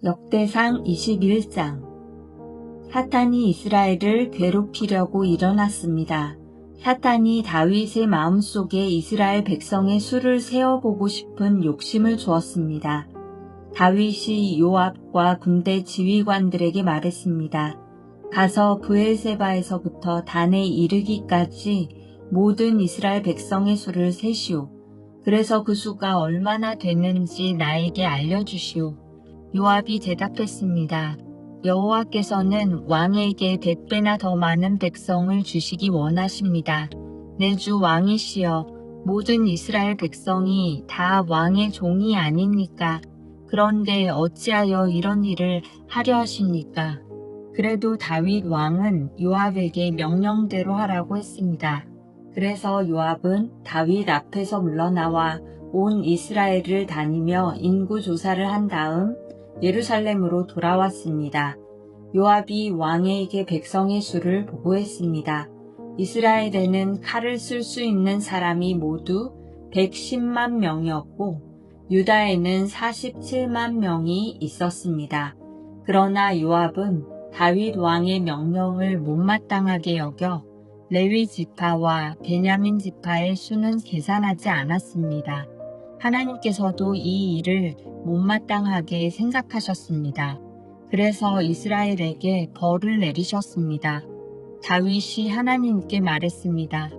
역대상 21장. 사탄이 이스라엘을 괴롭히려고 일어났습니다. 사탄이 다윗의 마음속에 이스라엘 백성의 수를 세어보고 싶은 욕심을 주었습니다. 다윗이 요압과 군대 지휘관들에게 말했습니다. 가서 브엘세바에서부터 단에 이르기까지 모든 이스라엘 백성의 수를 세시오. 그래서 그 수가 얼마나 되는지 나에게 알려주시오. 요압이 대답했습니다. 여호와께서는 왕에게 100배나 더 많은 백성을 주시기 원하십니다. 내 주 왕이시여, 모든 이스라엘 백성이 다 왕의 종이 아닙니까? 그런데 어찌하여 이런 일을 하려 하십니까? 그래도 다윗 왕은 요압에게 명령대로 하라고 했습니다. 그래서 요압은 다윗 앞에서 물러나와 온 이스라엘을 다니며 인구 조사를 한 다음 예루살렘으로 돌아왔습니다. 요압이 왕에게 백성의 수를 보고했습니다. 이스라엘에는 칼을 쓸 수 있는 사람이 모두 110만 명이었고 유다에는 47만 명이 있었습니다. 그러나 요압은 다윗 왕의 명령을 못마땅하게 여겨 레위 지파와 베냐민 지파의 수는 계산하지 않았습니다. 하나님께서도 이 일을 못마땅하게 생각하셨습니다. 그래서 이스라엘에게 벌을 내리셨습니다. 다윗이 하나님께 말했습니다.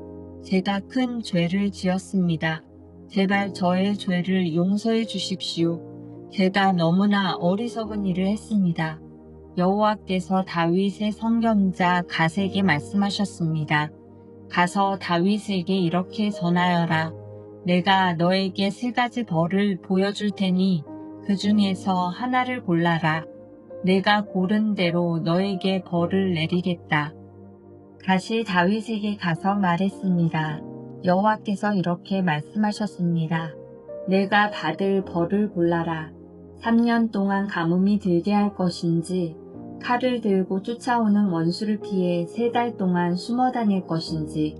제가 큰 죄를 지었습니다. 제발 저의 죄를 용서해 주십시오. 제가 너무나 어리석은 일을 했습니다. 여호와께서 다윗의 선견자 갓에게 말씀하셨습니다. 가서 다윗에게 이렇게 전하여라. 내가 너에게 3가지 벌을 보여줄 테니 그 중에서 하나를 골라라. 내가 고른 대로 너에게 벌을 내리겠다. 다시 다윗에게 가서 말했습니다. 여호와께서 이렇게 말씀하셨습니다. 내가 받을 벌을 골라라. 3년 동안 가뭄이 들게 할 것인지 칼을 들고 쫓아오는 원수를 피해 3달 동안 숨어 다닐 것인지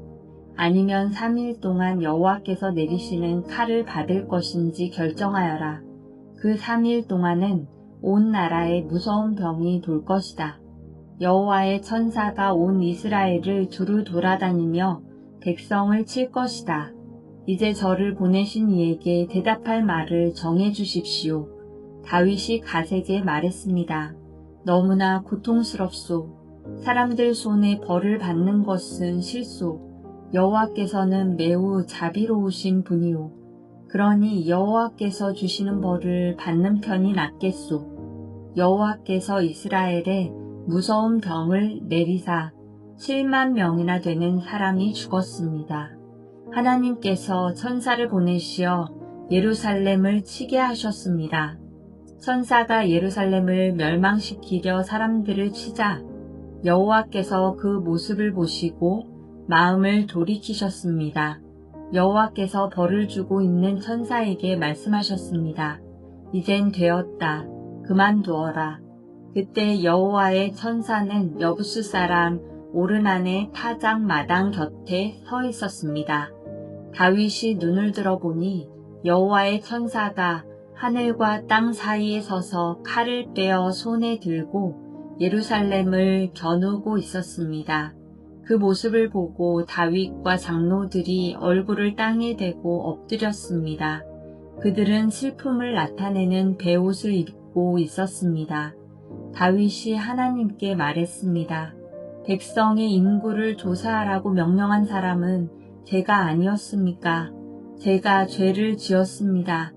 아니면 3일 동안 여호와께서 내리시는 칼을 받을 것인지 결정하여라. 그 3일 동안은 온 나라에 무서운 병이 돌 것이다. 여호와의 천사가 온 이스라엘을 두루 돌아다니며 백성을 칠 것이다. 이제 저를 보내신 이에게 대답할 말을 정해 주십시오. 다윗이 갓에게 말했습니다. 너무나 고통스럽소. 사람들 손에 벌을 받는 것은 싫소. 여호와께서는 매우 자비로우신 분이오. 그러니 여호와께서 주시는 벌을 받는 편이 낫겠소. 여호와께서 이스라엘에 무서운 병을 내리사 7만 명이나 되는 사람이 죽었습니다. 하나님께서 천사를 보내시어 예루살렘을 치게 하셨습니다. 천사가 예루살렘을 멸망시키려 사람들을 치자 여호와께서 그 모습을 보시고 마음을 돌이키셨습니다. 여호와께서 벌을 주고 있는 천사에게 말씀하셨습니다. 이젠 되었다. 그만두어라. 그때 여호와의 천사는 여부스 사람 오르난의 타작 마당 곁에 서 있었습니다. 다윗이 눈을 들어보니 여호와의 천사가 하늘과 땅 사이에 서서 칼을 빼어 손에 들고 예루살렘을 겨누고 있었습니다. 그 모습을 보고 다윗과 장로들이 얼굴을 땅에 대고 엎드렸습니다. 그들은 슬픔을 나타내는 베옷을 입고 있었습니다. 다윗이 하나님께 말했습니다. 백성의 인구를 조사하라고 명령한 사람은 제가 아니었습니까? 제가 죄를 지었습니다.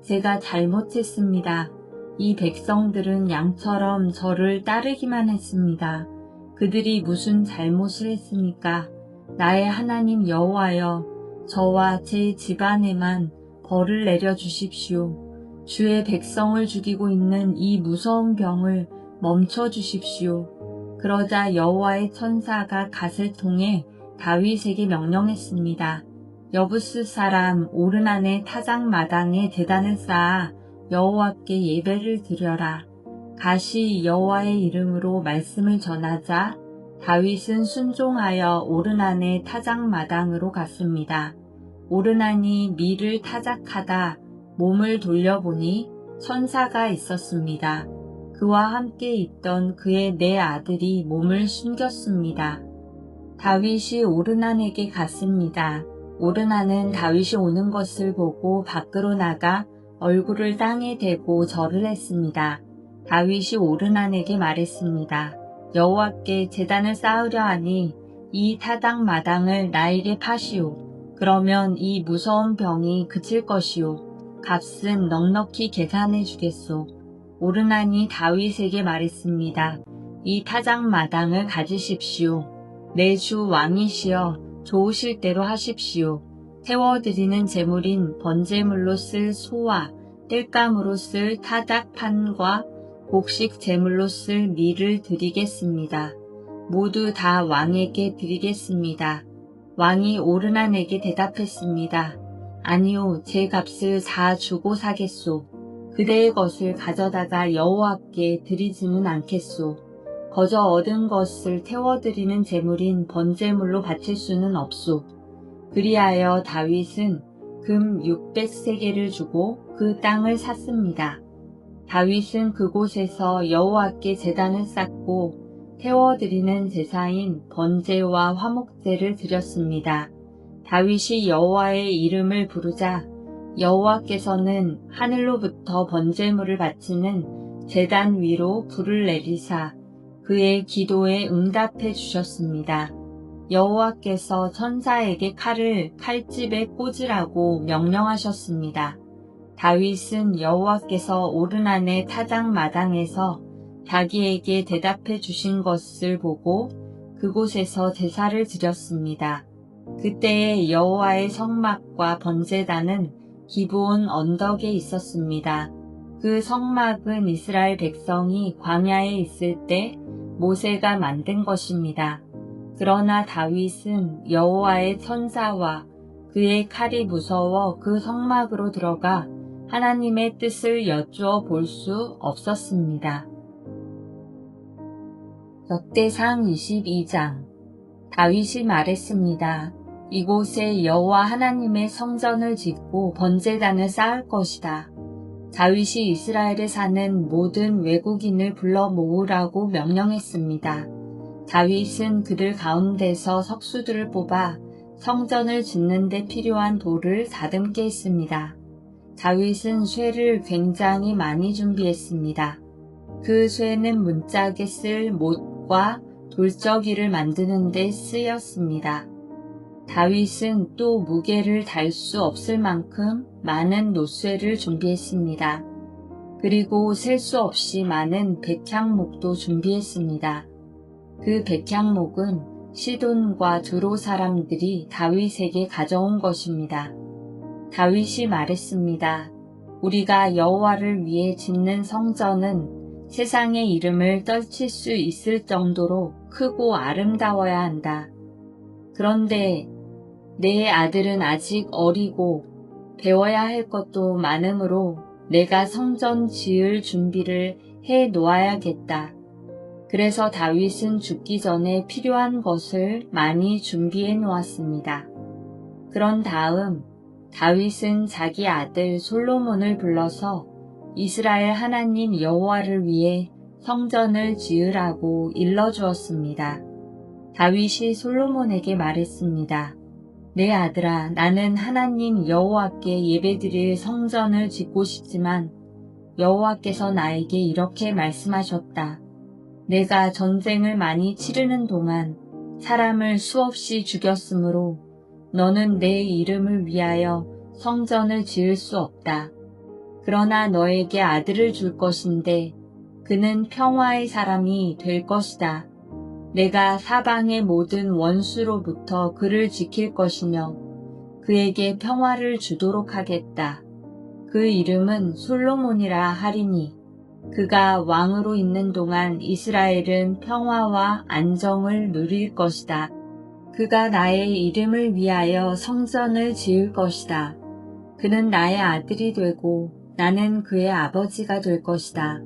제가 잘못했습니다. 이 백성들은 양처럼 저를 따르기만 했습니다. 그들이 무슨 잘못을 했습니까? 나의 하나님 여호와여, 저와 제 집안에만 벌을 내려 주십시오. 주의 백성을 죽이고 있는 이 무서운 병을 멈춰 주십시오. 그러자 여호와의 천사가 갓을 통해 다윗에게 명령했습니다. 여부스 사람 오르난의 타작 마당에 제단을 쌓아 여호와께 예배를 드려라. 갓이 여호와의 이름으로 말씀을 전하자 다윗은 순종하여 오르난의 타작 마당으로 갔습니다. 오르난이 밀을 타작하다 몸을 돌려보니 천사가 있었습니다. 그와 함께 있던 그의 네 아들이 몸을 숨겼습니다. 다윗이 오르난에게 갔습니다. 오르난은 다윗이 오는 것을 보고 밖으로 나가 얼굴을 땅에 대고 절을 했습니다. 다윗이 오르난에게 말했습니다. 여호와께 제단을 쌓으려 하니 이 타작 마당을 나에게 파시오. 그러면 이 무서운 병이 그칠 것이오. 값은 넉넉히 계산해 주겠소. 오르난이 다윗에게 말했습니다. 이 타작 마당을 가지십시오. 내 주 왕이시여 좋으실 대로 하십시오. 태워드리는 제물인 번제물로 쓸 소와 땔감으로 쓸 타작판과 곡식 제물로 쓸 밀을 드리겠습니다. 모두 다 왕에게 드리겠습니다. 왕이 오르난에게 대답했습니다. 아니요, 제 값을 다 주고 사겠소. 그대의 것을 가져다가 여호와께 드리지는 않겠소. 거저 얻은 것을 태워드리는 제물인 번제물로 바칠 수는 없소. 그리하여 다윗은 금 600세겔을 주고 그 땅을 샀습니다. 다윗은 그곳에서 여호와께 제단을 쌓고 태워드리는 제사인 번제와 화목제를 드렸습니다. 다윗이 여호와의 이름을 부르자 여호와께서는 하늘로부터 번제물을 바치는 제단 위로 불을 내리사 그의 기도에 응답해 주셨습니다. 여호와께서 천사에게 칼을 칼집에 꽂으라고 명령하셨습니다. 다윗은 여호와께서 오르난의 타작 마당에서 자기에게 대답해 주신 것을 보고 그곳에서 제사를 드렸습니다. 그때에 여호와의 성막과 번제단은 기브온 언덕에 있었습니다. 그 성막은 이스라엘 백성이 광야에 있을 때 모세가 만든 것입니다. 그러나 다윗은 여호와의 천사와 그의 칼이 무서워 그 성막으로 들어가 하나님의 뜻을 여쭈어 볼 수 없었습니다. 역대상 22장. 다윗이 말했습니다. 이곳에 여호와 하나님의 성전을 짓고 번제단을 쌓을 것이다. 다윗이 이스라엘에 사는 모든 외국인을 불러 모으라고 명령했습니다. 다윗은 그들 가운데서 석수들을 뽑아 성전을 짓는 데 필요한 돌을 다듬게 했습니다. 다윗은 쇠를 굉장히 많이 준비했습니다. 그 쇠는 문짝에 쓸 못과 돌적이를 만드는 데 쓰였습니다. 다윗은 또 무게를 달 수 없을 만큼 많은 노쇠를 준비했습니다. 그리고 셀 수 없이 많은 백향목도 준비했습니다. 그 백향목은 시돈과 드로 사람들이 다윗에게 가져온 것입니다. 다윗이 말했습니다. 우리가 여호와를 위해 짓는 성전은 세상의 이름을 떨칠 수 있을 정도로 크고 아름다워야 한다. 그런데 내 아들은 아직 어리고 배워야 할 것도 많으므로 내가 성전 지을 준비를 해 놓아야겠다. 그래서 다윗은 죽기 전에 필요한 것을 많이 준비해 놓았습니다. 그런 다음 다윗은 자기 아들 솔로몬을 불러서 이스라엘 하나님 여호와를 위해 성전을 지으라고 일러주었습니다. 다윗이 솔로몬에게 말했습니다. 내 아들아, 나는 하나님 여호와께 예배드릴 성전을 짓고 싶지만 여호와께서 나에게 이렇게 말씀하셨다. 내가 전쟁을 많이 치르는 동안 사람을 수없이 죽였으므로 너는 내 이름을 위하여 성전을 지을 수 없다. 그러나 너에게 아들을 줄 것인데 그는 평화의 사람이 될 것이다. 내가 사방의 모든 원수로부터 그를 지킬 것이며 그에게 평화를 주도록 하겠다. 그 이름은 솔로몬이라 하리니 그가 왕으로 있는 동안 이스라엘은 평화와 안정을 누릴 것이다. 그가 나의 이름을 위하여 성전을 지을 것이다. 그는 나의 아들이 되고 나는 그의 아버지가 될 것이다.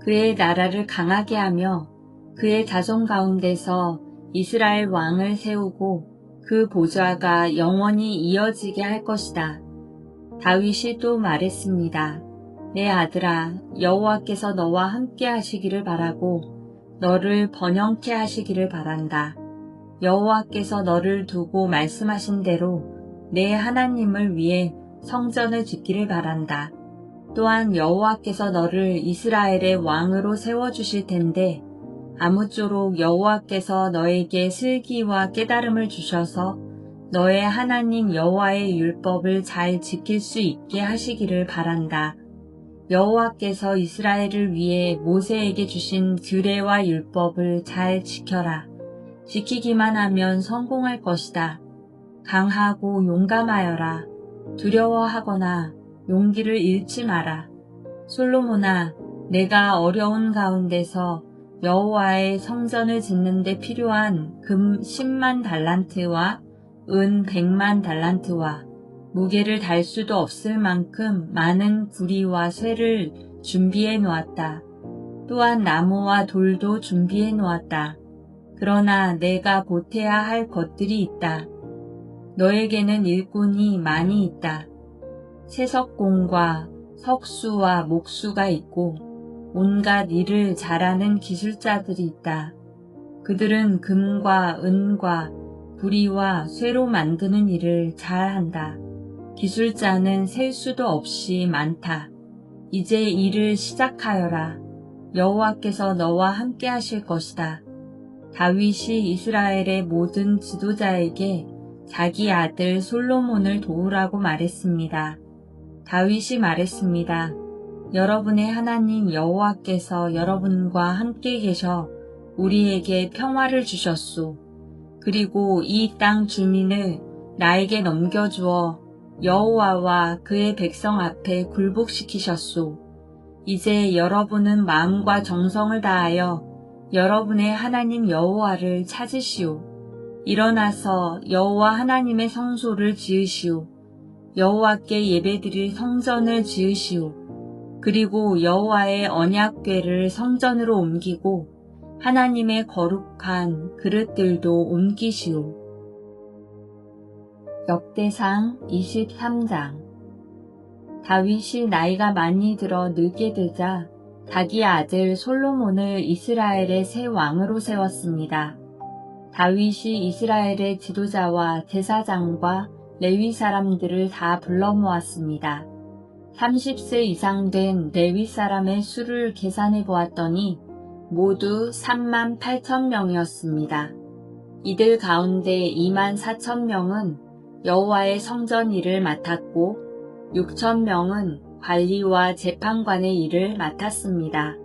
그의 나라를 강하게 하며 그의 자손 가운데서 이스라엘 왕을 세우고 그 보좌가 영원히 이어지게 할 것이다. 다윗이 또 말했습니다. 내 아들아, 여호와께서 너와 함께 하시기를 바라고 너를 번영케 하시기를 바란다. 여호와께서 너를 두고 말씀하신 대로 내 하나님을 위해 성전을 짓기를 바란다. 또한 여호와께서 너를 이스라엘의 왕으로 세워주실 텐데 아무쪼록 여호와께서 너에게 슬기와 깨달음을 주셔서 너의 하나님 여호와의 율법을 잘 지킬 수 있게 하시기를 바란다. 여호와께서 이스라엘을 위해 모세에게 주신 규례와 율법을 잘 지켜라. 지키기만 하면 성공할 것이다. 강하고 용감하여라. 두려워하거나 용기를 잃지 마라. 솔로몬아, 내가 어려운 가운데서 여호와의 성전을 짓는 데 필요한 금 10만 달란트와 은 100만 달란트와 무게를 달 수도 없을 만큼 많은 구리와 쇠를 준비해 놓았다. 또한 나무와 돌도 준비해 놓았다. 그러나 내가 보태야 할 것들이 있다. 너에게는 일꾼이 많이 있다. 세석공과 석수와 목수가 있고 온갖 일을 잘하는 기술자들이 있다. 그들은 금과 은과 구리와 쇠로 만드는 일을 잘한다. 기술자는 셀 수도 없이 많다. 이제 일을 시작하여라. 여호와께서 너와 함께 하실 것이다. 다윗이 이스라엘의 모든 지도자에게 자기 아들 솔로몬을 도우라고 말했습니다. 다윗이 말했습니다. 여러분의 하나님 여호와께서 여러분과 함께 계셔 우리에게 평화를 주셨소. 그리고 이 땅 주민을 나에게 넘겨주어 여호와와 그의 백성 앞에 굴복시키셨소. 이제 여러분은 마음과 정성을 다하여 여러분의 하나님 여호와를 찾으시오. 일어나서 여호와 하나님의 성소를 지으시오. 여호와께 예배드릴 성전을 지으시오. 그리고 여호와의 언약궤를 성전으로 옮기고 하나님의 거룩한 그릇들도 옮기시오. 역대상 23장. 다윗이 나이가 많이 들어 늙게 되자 자기 아들 솔로몬을 이스라엘의 새 왕으로 세웠습니다. 다윗이 이스라엘의 지도자와 제사장과 레위 사람들을 다 불러 모았습니다. 30세 이상 된 레위 사람의 수를 계산해 보았더니 모두 3만 8천 명이었습니다. 이들 가운데 2만 4천 명은 여호와의 성전 일을 맡았고 6천 명은 관리와 재판관의 일을 맡았습니다.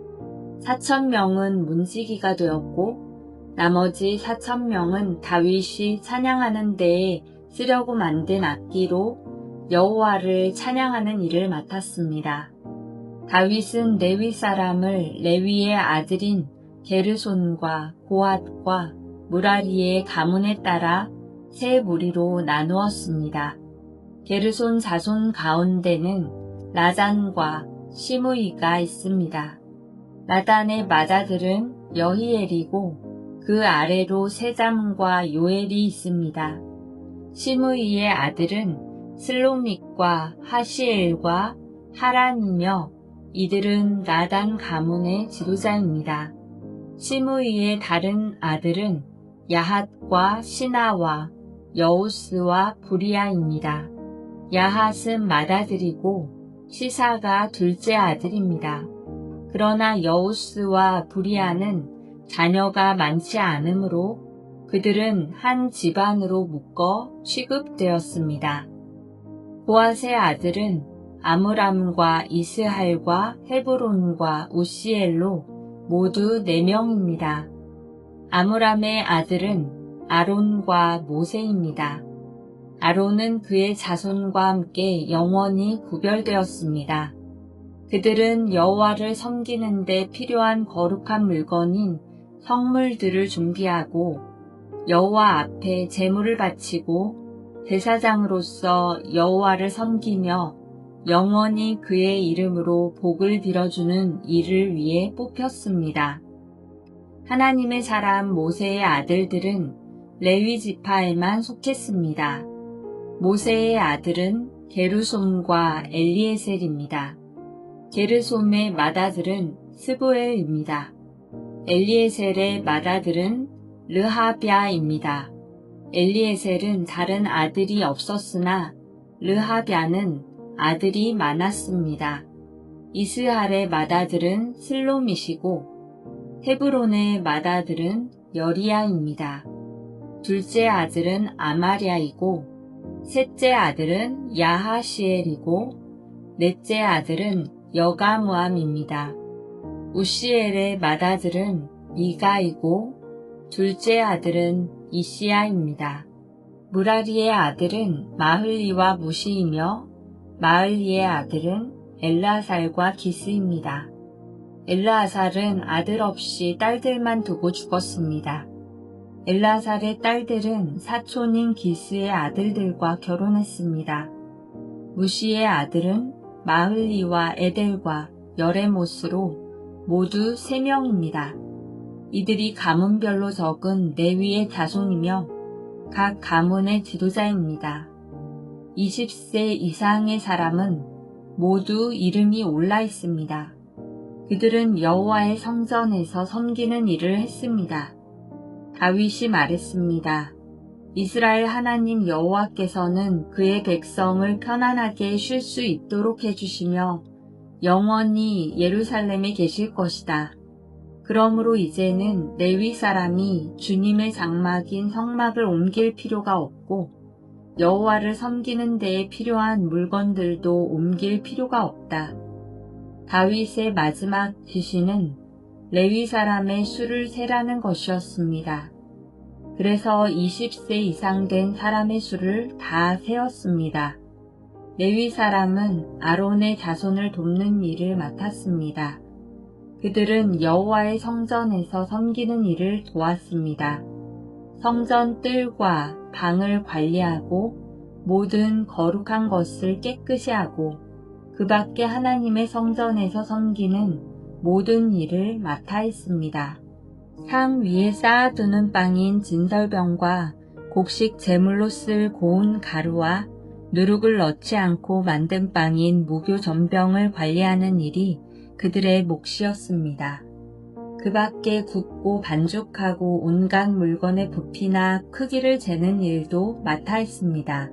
4천 명은 문지기가 되었고 나머지 4천 명은 다윗이 찬양하는 데에 쓰려고 만든 악기로 여호와를 찬양하는 일을 맡았습니다. 다윗은 레위 사람을 레위의 아들인 게르손과 고핫과 무라리의 가문에 따라 세 무리로 나누었습니다. 게르손 자손 가운데는 라잔과 시므이가 있습니다. 라단의 맏아들은 여히엘이고 그 아래로 세잠과 요엘이 있습니다. 시므이의 아들은 슬로믹과 하시엘과 하란이며 이들은 라단 가문의 지도자입니다. 시므이의 다른 아들은 야핫과 시나와 여우스와 부리아입니다. 야핫은 맏아들이고 시사가 둘째 아들입니다. 그러나 여우스와 부리아는 자녀가 많지 않으므로 그들은 한 집안으로 묶어 취급되었습니다. 고핫의 아들은 아므람과 이스할과 헤브론과 우시엘로 모두 4명입니다. 아므람의 아들은 아론과 모세입니다. 아론은 그의 자손과 함께 영원히 구별되었습니다. 그들은 여호와를 섬기는 데 필요한 거룩한 물건인 성물들을 준비하고 여호와 앞에 제물을 바치고 제사장으로서 여호와를 섬기며 영원히 그의 이름으로 복을 빌어주는 일을 위해 뽑혔습니다. 하나님의 사람 모세의 아들들은 레위 지파에만 속했습니다. 모세의 아들은 게르솜과 엘리에셀입니다. 게르솜의 맏아들은 스부엘입니다. 엘리에셀의 맏아들은 르하비아입니다. 엘리에셀은 다른 아들이 없었으나 르하비아는 아들이 많았습니다. 이스할의 맏아들은 슬로밋이고 헤브론의 맏아들은 여리야입니다. 둘째 아들은 아마리아이고 셋째 아들은 야하시엘이고 넷째 아들은 여가무암입니다. 우시엘의 맏아들은 미가이고 둘째 아들은 이시야입니다. 무라리의 아들은 마흘리와 무시이며 마흘리의 아들은 엘라살과 기스입니다. 엘라살은 아들 없이 딸들만 두고 죽었습니다. 엘라살의 딸들은 사촌인 기스의 아들들과 결혼했습니다. 무시의 아들은 마흘리와 에델과 여레못으로 모두 3명입니다. 이들이 가문별로 적은 레위의 자손이며 각 가문의 지도자입니다. 20세 이상의 사람은 모두 이름이 올라 있습니다. 그들은 여호와의 성전에서 섬기는 일을 했습니다. 다윗이 말했습니다. 이스라엘 하나님 여호와께서는 그의 백성을 편안하게 쉴 수 있도록 해주시며 영원히 예루살렘에 계실 것이다. 그러므로 이제는 레위 사람이 주님의 장막인 성막을 옮길 필요가 없고 여호와를 섬기는 데에 필요한 물건들도 옮길 필요가 없다. 다윗의 마지막 지시는 레위 사람의 수를 세라는 것이었습니다. 그래서 20세 이상 된 사람의 수를 다 세었습니다. 레위 사람은 아론의 자손을 돕는 일을 맡았습니다. 그들은 여호와의 성전에서 섬기는 일을 도왔습니다. 성전 뜰과 방을 관리하고 모든 거룩한 것을 깨끗이 하고 그 밖에 하나님의 성전에서 섬기는 모든 일을 맡아 했습니다. 상 위에 쌓아두는 빵인 진설병과 곡식 제물로 쓸 고운 가루와 누룩을 넣지 않고 만든 빵인 무교 전병을 관리하는 일이 그들의 몫이었습니다. 그 밖에 굽고 반죽하고 온갖 물건의 부피나 크기를 재는 일도 맡아 했습니다.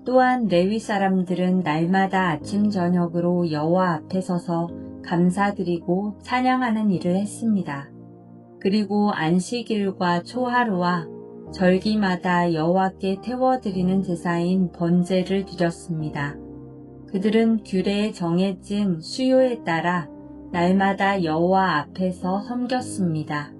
또한 레위 사람들은 날마다 아침 저녁으로 여호와 앞에 서서 감사드리고 찬양하는 일을 했습니다. 그리고 안식일과 초하루와 절기마다 여호와께 태워드리는 제사인 번제를 드렸습니다. 그들은 규례에 정해진 수요에 따라 날마다 여호와 앞에서 섬겼습니다.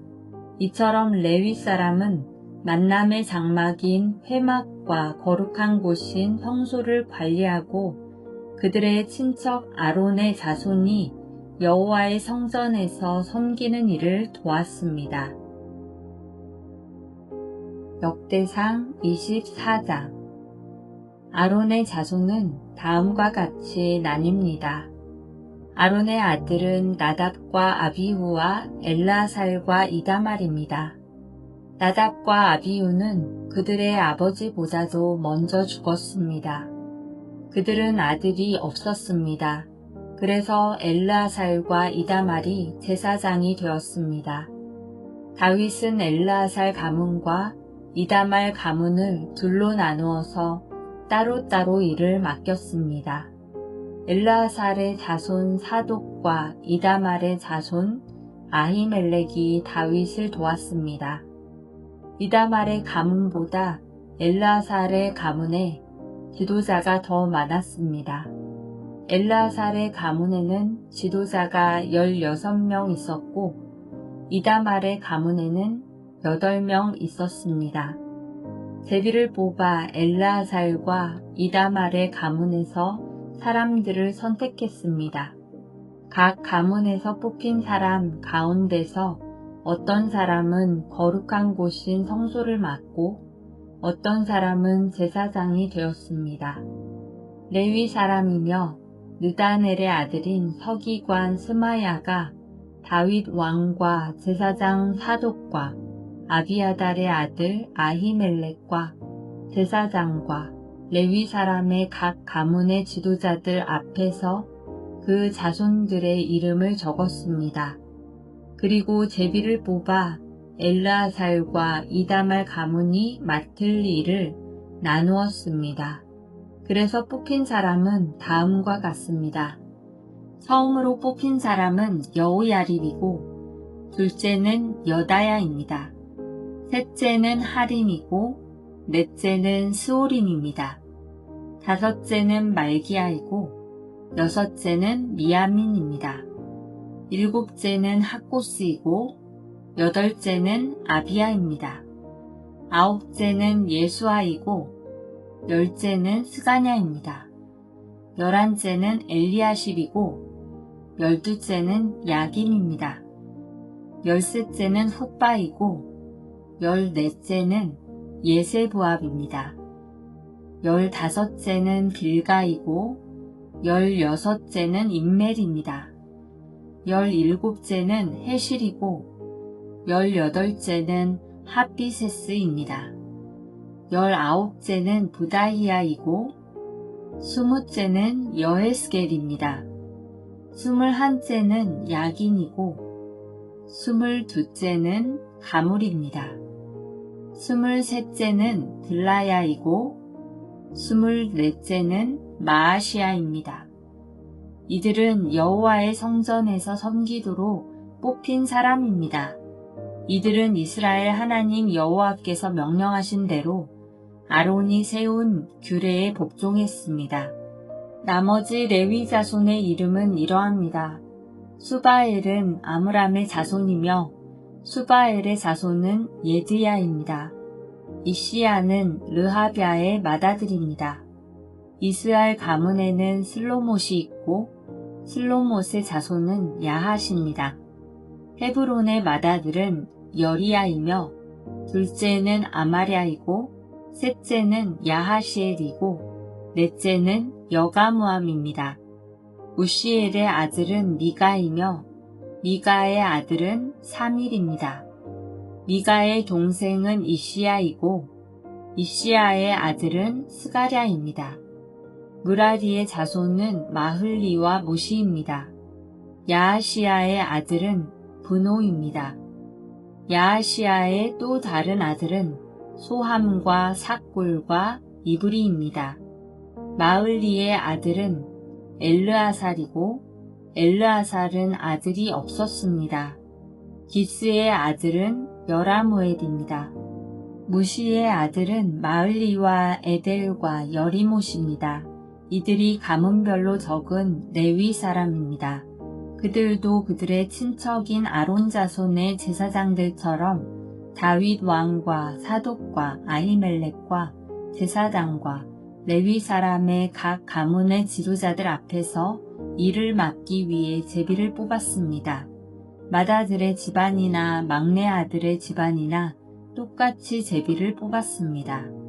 이처럼 레위 사람은 만남의 장막인 회막과 거룩한 곳인 성소를 관리하고 그들의 친척 아론의 자손이 여호와의 성전에서 섬기는 일을 도왔습니다. 역대상 24장 아론의 자손은 다음과 같이 나뉩니다. 아론의 아들은 나답과 아비후와 엘라살과 이다말입니다. 나답과 아비후는 그들의 아버지보다도 먼저 죽었습니다. 그들은 아들이 없었습니다. 그래서 엘라살과 이다말이 제사장이 되었습니다. 다윗은 엘라살 가문과 이다말 가문을 둘로 나누어서 따로따로 일을 맡겼습니다. 엘라살의 자손 사독과 이다말의 자손 아히멜렉이 다윗을 도왔습니다. 이다말의 가문보다 엘라살의 가문에 지도자가 더 많았습니다. 엘라살의 가문에는 지도자가 16명 있었고 이다말의 가문에는 8명 있었습니다. 제비를 뽑아 엘라살과 이다말의 가문에서 사람들을 선택했습니다. 각 가문에서 뽑힌 사람 가운데서 어떤 사람은 거룩한 곳인 성소를 맡고 어떤 사람은 제사장이 되었습니다. 레위 사람이며 느다넬의 아들인 서기관 스마야가 다윗 왕과 제사장 사독과 아비아달의 아들 아히멜렉과 제사장과 레위 사람의 각 가문의 지도자들 앞에서 그 자손들의 이름을 적었습니다. 그리고 제비를 뽑아 엘르아살과 이다말 가문이 맡을 일을 나누었습니다. 그래서 뽑힌 사람은 다음과 같습니다. 처음으로 뽑힌 사람은 여호야립이고 둘째는 여다야입니다. 셋째는 하림이고 넷째는 스오림입니다. 다섯째는 말기야이고 여섯째는 미야민입니다. 일곱째는 학고스이고 여덟째는 아비야입니다. 아홉째는 예수아이고 열째는 스가냐입니다. 열한째는 엘리야십이고 열두째는 야김입니다. 열셋째는 훗바이고 열넷째는 예세부압입니다. 열다섯째는 빌가이고 열여섯째는 임멜입니다. 열일곱째는 헤실이고 열여덟째는 핫비세스입니다. 열아홉째는 부다히야이고 스무째는 여헤스겔입니다. 스물한째는 야긴이고 스물두째는 가물입니다. 스물셋째는 들라야이고 스물넷째는 마아시아입니다. 이들은 여호와의 성전에서 섬기도록 뽑힌 사람입니다. 이들은 이스라엘 하나님 여호와께서 명령하신 대로 아론이 세운 규례에 복종했습니다. 나머지 레위 자손의 이름은 이러합니다. 수바엘은 아므람의 자손이며 수바엘의 자손은 예드야입니다. 이시야는 르하뱤의 맏아들입니다. 이스라엘 가문에는 슬로못이 있고 슬로못의 자손은 야핫입니다. 헤브론의 맏아들은 여리야이며 둘째는 아마랴이고 셋째는 야하시엘이고 넷째는 여가무함입니다. 우시엘의 아들은 미가이며 미가의 아들은 사밀입니다. 미가의 동생은 이시야이고 이시야의 아들은 스가랴입니다. 무라리의 자손은 마흘리와 무시입니다. 야하시야의 아들은 브노입니다. 야하시야의 또 다른 아들은 소함과 삭골과 이브리입니다. 마흘리의 아들은 엘르아살이고 엘르아살은 아들이 없었습니다. 기스의 아들은 여라무엘입니다. 무시의 아들은 마흘리와 에델과 여리못입니다. 이들이 가문별로 적은 레위 사람입니다. 그들도 그들의 친척인 아론 자손의 제사장들처럼 다윗 왕과 사독과 아히멜렉과 제사장과 레위 사람의 각 가문의 지도자들 앞에서 일을 맡기 위해 제비를 뽑았습니다. 맏아들의 집안이나 막내 아들의 집안이나 똑같이 제비를 뽑았습니다.